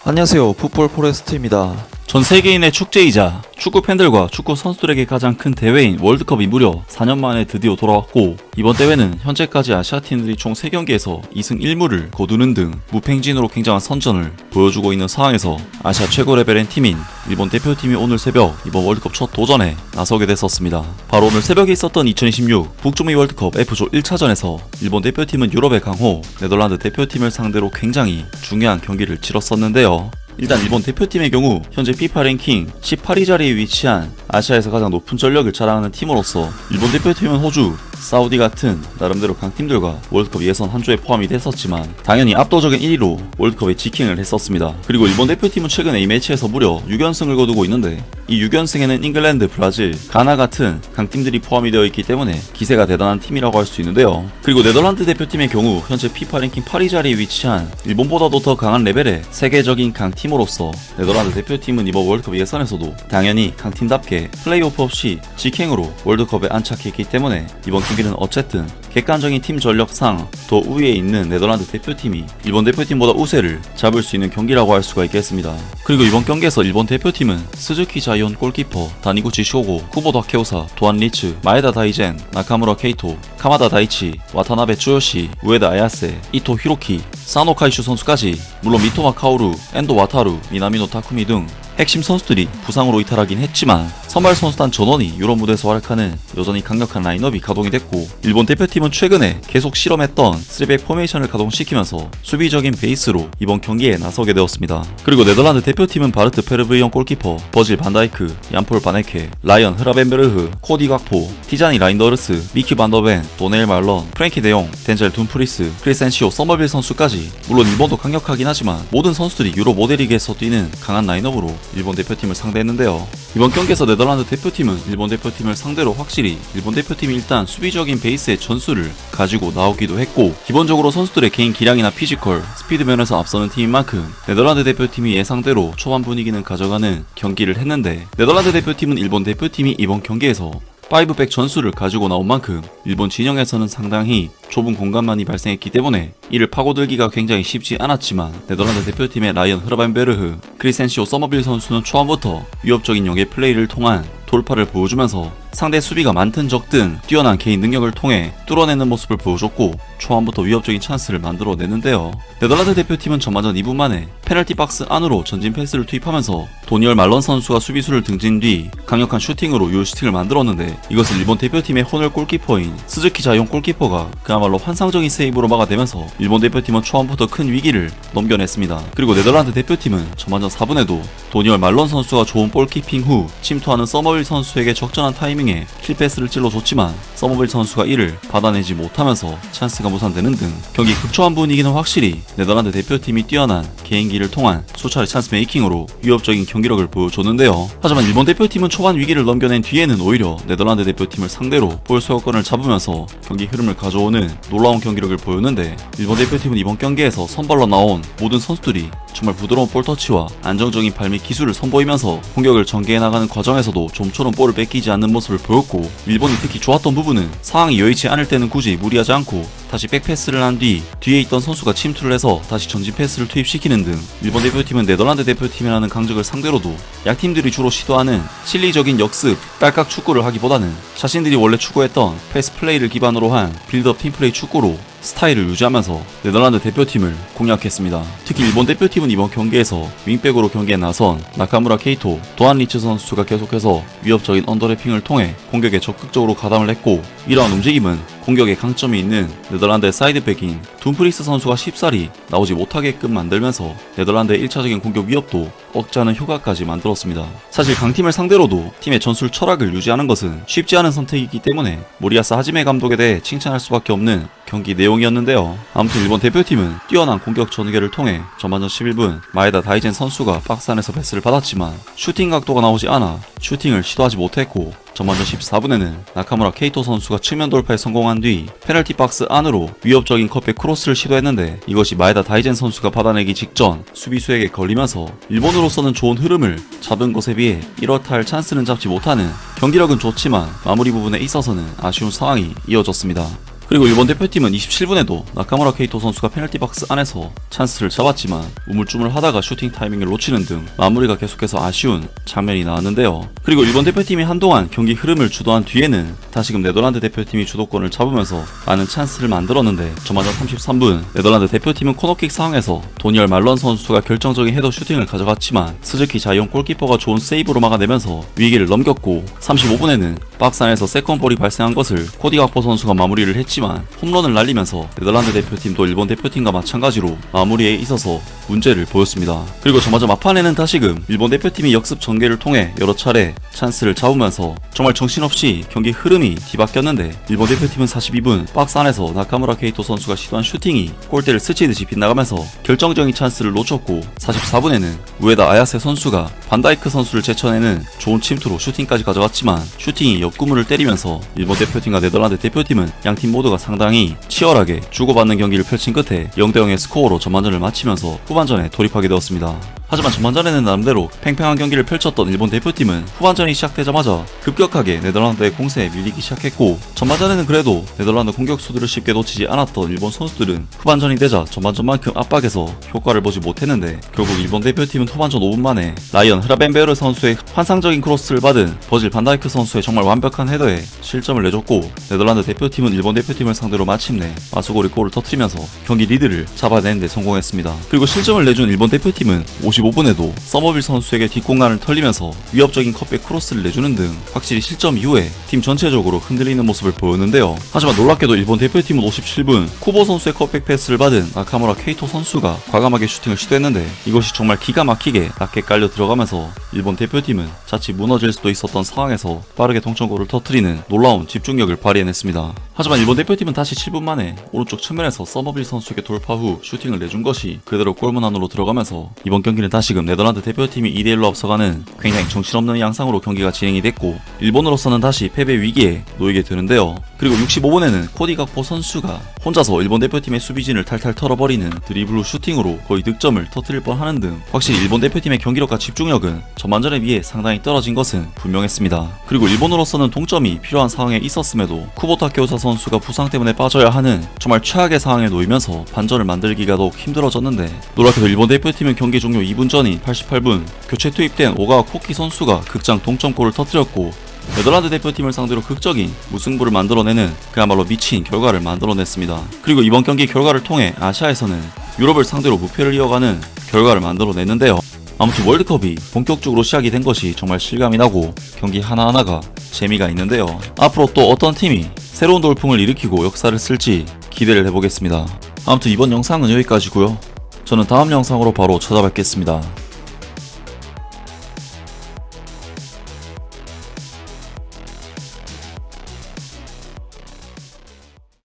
안녕하세요. 풋볼 포레스트입니다. 전 세계인의 축제이자 축구 팬들과 축구 선수들에게 가장 큰 대회인 월드컵이 무려 4년 만에 드디어 돌아왔고, 이번 대회는 현재까지 아시아 팀들이 총 3경기에서 2승 1무를 거두는 등 무패행진으로 굉장한 선전을 보여주고 있는 상황에서 아시아 최고 레벨의 팀인 일본 대표팀이 오늘 새벽 이번 월드컵 첫 도전에 나서게 됐었습니다. 바로 오늘 새벽에 있었던 2026 북중미 월드컵 F조 1차전에서 일본 대표팀은 유럽의 강호 네덜란드 대표팀을 상대로 굉장히 중요한 경기를 치렀었는데요. 일단 일본 대표팀의 경우 현재 FIFA 랭킹 18위 자리에 위치한 아시아에서 가장 높은 전력을 자랑하는 팀으로서 일본 대표팀은 호주, 사우디 같은 나름대로 강팀들과 월드컵 예선 한 조에 포함이 됐었지만 당연히 압도적인 1위로 월드컵에 직행을 했었습니다. 그리고 일본 대표팀은 최근에 이 매치에서 무려 6연승을 거두고 있는데, 이 6연승에는 잉글랜드, 브라질, 가나 같은 강팀들이 포함이 되어 있기 때문에 기세가 대단한 팀이라고 할 수 있는데요. 그리고 네덜란드 대표팀의 경우 현재 FIFA 랭킹 8위 자리에 위치한 일본보다도 더 강한 레벨의 세계적인 강팀으로서 네덜란드 대표팀은 이번 월드컵 예선에서도 당연히 강팀답게 플레이오프 없이 직행으로 월드컵에 안착했기 때문에 이번 경기는 어쨌든 객관적인 팀 전력상 더 우위에 있는 네덜란드 대표팀이 일본 대표팀보다 우세를 잡을 수 있는 경기라고 할 수가 있겠습니다. 그리고 이번 경기에서 일본 대표팀은 스즈키 자이온 골키퍼, 다니구치 쇼고, 쿠보다 케오사, 도안 리츠, 마에다 다이젠, 나카무라 케이토, 카마다 다이치, 와타나베 츠요시, 우에다 아야세, 이토 히로키, 사노 카이슈 선수까지, 물론 미토마 카오루, 엔도 와타루, 미나미노 타쿠미 등 핵심 선수들이 부상으로 이탈하긴 했지만 선발 선수단 전원이 유럽 무대에서 활약하는 여전히 강력한 라인업이 가동이 됐고, 일본 대표팀은 최근에 계속 실험했던 3백 포메이션을 가동시키면서 수비적인 베이스로 이번 경기에 나서게 되었습니다. 그리고 네덜란드 대표팀은 바르트 페르브리온 골키퍼, 버질 반다이크, 얀폴 바네케, 라이언 흐라벤베르흐, 코디 각포, 티자니 라인더르스, 미키 반더벤, 도네일 말런, 프랭키 데용, 덴젤 둠프리스, 크리센시오 서머빌 선수까지, 물론 일본도 강력하긴 하지만 모든 선수들이 유럽 모델리그에서 뛰는 강한 라인업으로 일본 대표팀을 상대했는데요. 이번 경기에서 네덜란드 대표팀은 일본 대표팀을 상대로 확실히 일본 대표팀이 일단 수비적인 베이스의 전술을 가지고 나오기도 했고, 기본적으로 선수들의 개인 기량이나 피지컬, 스피드 면에서 앞서는 팀인 만큼 네덜란드 대표팀이 예상대로 초반 분위기는 가져가는 경기를 했는데, 네덜란드 대표팀은 일본 대표팀이 이번 경기에서 5백 전술을 가지고 나온 만큼 일본 진영에서는 상당히 좁은 공간만이 발생했기 때문에 이를 파고들기가 굉장히 쉽지 않았지만, 네덜란드 대표팀의 라이언 흐라벤베르흐, 크리센시오 서머빌 선수는 초반부터 위협적인 영예 플레이를 통한 돌파를 보여주면서 상대 수비가 많든 적든 뛰어난 개인 능력을 통해 뚫어내는 모습을 보여줬고, 초반부터 위협적인 찬스를 만들어내는데요. 네덜란드 대표팀은 전반전 2분 만에 페널티 박스 안으로 전진 패스를 투입하면서 도니얼 말런 선수가 수비수를 등진 뒤 강력한 슈팅으로 유효슈팅을 만들었는데, 이것을 일본 대표팀의 호널 골키퍼인 스즈키 자이온 골키퍼가 그야말로 환상적인 세이브로 막아내면서 일본 대표팀은 초반부터 큰 위기를 넘겨냈습니다. 그리고 네덜란드 대표팀은 전반전 4분에도 도니얼 말런 선수가 좋은 볼키핑 후 침투하는 서머빌 선수에게 적절한 타이밍에 킬패스를 찔러줬지만 서머빌 선수가 이를 받아내지 못하면서 찬스가 무산되는 등 경기 극초한 분위기는 확실히 네덜란드 대표팀이 뛰어난 개인기를 통한 수차례 찬스 메이킹으로 위협적인 경기력을 보여줬는데요. 하지만 일본 대표팀은 초반 위기를 넘겨낸 뒤에는 오히려 네덜란드 대표팀을 상대로 볼 소유권을 잡으면서 경기 흐름을 가져오는 놀라운 경기력을 보였는데, 일본 대표팀은 이번 경기에서 선발로 나온 모든 선수들이 정말 부드러운 볼터치와 안정적인 발밑 기술을 선보이면서 공격을 전개해 나가는 과정에서도 좀처럼 볼을 뺏기지 않는 모습을 보였고, 일본이 특히 좋았던 부분은 상황이 여의치 않을 때는 굳이 무리하지 않고 다시 백패스를 한 뒤 뒤에 있던 선수가 침투를 해서 다시 전진 패스를 투입시키는 등, 일본 대표팀은 네덜란드 대표팀이라는 강적을 상대로도 약팀들이 주로 시도하는 실리적인 역습, 딸깍 축구를 하기보다는 자신들이 원래 추구했던 패스 플레이를 기반으로 한 빌드업 팀플레이 축구로 스타일을 유지하면서 네덜란드 대표팀을 공략했습니다. 특히 일본 대표팀은 이번 경기에서 윙백으로 경기에 나선 나카무라 케이토, 도안 리츠 선수가 계속해서 위협적인 언더래핑을 통해 공격에 적극적으로 가담을 했고, 이러한 움직임은 공격에 강점이 있는 네덜란드의 사이드백인 둠프리스 선수가 쉽사리 나오지 못하게끔 만들면서 네덜란드의 1차적인 공격 위협도 억제하는 효과까지 만들었습니다. 사실 강팀을 상대로도 팀의 전술 철학을 유지하는 것은 쉽지 않은 선택이기 때문에 모리야스 하지메 감독에 대해 칭찬할 수밖에 없는 경기 내용이었는데요. 아무튼 일본 대표팀은 뛰어난 공격 전개를 통해 전반전 11분 마에다 다이젠 선수가 박스 안에서 패스를 받았지만 슈팅 각도가 나오지 않아 슈팅을 시도하지 못했고, 전반전 14분에는 나카무라 케이토 선수가 측면 돌파에 성공한 뒤 페널티 박스 안으로 위협적인 컵백 크로스를 시도했는데, 이것이 마에다 다이젠 선수가 받아내기 직전 수비수에게 걸리면서 일본으로서는 좋은 흐름을 잡은 것에 비해 이렇다 할 찬스는 잡지 못하는, 경기력은 좋지만 마무리 부분에 있어서는 아쉬운 상황이 이어졌습니다. 그리고 일본 대표팀은 27분에도 나카무라 케이토 선수가 페널티 박스 안에서 찬스를 잡았지만 우물쭈물하다가 슈팅 타이밍을 놓치는 등 마무리가 계속해서 아쉬운 장면이 나왔는데요. 그리고 일본 대표팀이 한동안 경기 흐름을 주도한 뒤에는 다시금 네덜란드 대표팀이 주도권을 잡으면서 많은 찬스를 만들었는데 전반전 33분 네덜란드 대표팀은 코너킥 상황에서 도니얼 말런 선수가 결정적인 헤더 슈팅을 가져갔지만 스즈키 자이온 골키퍼가 좋은 세이브로 막아내면서 위기를 넘겼고 35분에는 박스 안에서 세컨볼이 발생한 것을 코디 각포 선수가 마무리를 했지만 홈런을 날리면서 네덜란드 대표팀도 일본 대표팀과 마찬가지로 마무리에 있어서 문제를 보였습니다. 그리고 전반전 막판에는 다시금 일본 대표팀이 역습 전개를 통해 여러 차례 찬스를 잡으면서 정말 정신없이 경기 흐름이 뒤바뀌었는데 일본 대표팀은 42분 박스 안에서 나카무라 케이토 선수가 시도한 슈팅이 골대를 스치듯이 빗나가면서 결정적인 찬스를 놓쳤고 44분에는 우에다 아야세 선수가 반다이크 선수를 제쳐내는 좋은 침투로 슈팅까지 가져갔지만 슈팅이 옆구물을 때리면서 일본 대표팀과 네덜란드 대표팀은 양팀 모두가 상당히 치열하게 주고받는 경기를 펼친 끝에 0대0의 스코어로 전반전을 마치면서 후반전에 돌입하게 되었습니다. 하지만 전반전에는 나름대로 팽팽한 경기를 펼쳤던 일본 대표팀은 후반전이 시작되자마자 급격하게 네덜란드의 공세에 밀리기 시작했고 전반전에는 그래도 네덜란드 공격수들을 쉽게 놓치지 않았던 일본 선수들은 후반전이 되자 전반전만큼 압박에서 효과를 보지 못했는데 결국 일본 대표팀은 후반전 5분 만에 라이언 흐라벤베르 선수의 환상적인 크로스를 받은 버질 반다이크 선수의 정말 완벽한 헤더에 실점을 내줬고 네덜란드 대표팀은 일본 대표팀을 상대로 마침내 마수고리 골을 터뜨리면서 경기 리드를 잡아내는 데 성공했습니다. 그리고 실점을 내준 일본 대표팀은 55분에도 서머빌 선수에게 뒷공간을 털리면서 위협적인 컵백 크로스를 내주는 등 확실히 실점 이후에 팀 전체적으로 흔들리는 모습을 보였는데요. 하지만 놀랍게도 일본 대표팀은 57분 쿠보 선수의 컵백 패스를 받은 나카무라 케이토 선수가 과감하게 슈팅을 시도했는데 이것이 정말 기가 막히게 낮게 깔려 들어가면서 일본 대표팀은 자칫 무너질 수도 있었던 상황에서 빠르게 동점골을 터뜨리는 놀라운 집중력을 발휘해냈습니다. 하지만 일본 대표팀은 다시 7분 만에 오른쪽 측면에서 서머빌 선수에게 돌파 후 슈팅을 내준 것이 그대로 골문 안으로 들어가면서 이번 경기는 다시금 네덜란드 대표팀이 2대1로 앞서가는 굉장히 정신없는 양상으로 경기가 진행이 됐고 일본으로서는 다시 패배 위기에 놓이게 되는데요. 그리고 65분에는 코디 각포 선수가 혼자서 일본 대표팀의 수비진을 탈탈 털어버리는 드리블 후 슈팅으로 거의 득점을 터뜨릴 뻔하는 등 확실히 일본 대표팀의 경기력과 집중력은 전반전에 비해 상당히 떨어진 것은 분명했습니다. 그리고 일본으로서는 동점이 필요한 상황에 있었음에도 쿠보타 교사 선수가 부상 때문에 빠져야 하는 정말 최악의 상황에 놓이면서 반전을 만들기가 더욱 힘들어졌는데 놀랍게도 일본 대표팀은 경기 종료 2분 전인 88분 교체 투입된 오가와 코키 선수가 극장 동점골을 터뜨렸고 네덜란드 대표팀을 상대로 극적인 무승부를 만들어내는 그야말로 미친 결과를 만들어냈습니다. 그리고 이번 경기 결과를 통해 아시아에서는 유럽을 상대로 무패를 이어가는 결과를 만들어냈는데요. 아무튼 월드컵이 본격적으로 시작이 된 것이 정말 실감이 나고 경기 하나하나가 재미가 있는데요. 앞으로 또 어떤 팀이 새로운 돌풍을 일으키고 역사를 쓸지 기대를 해보겠습니다. 아무튼 이번 영상은 여기까지고요. 저는 다음 영상으로 바로 찾아뵙겠습니다.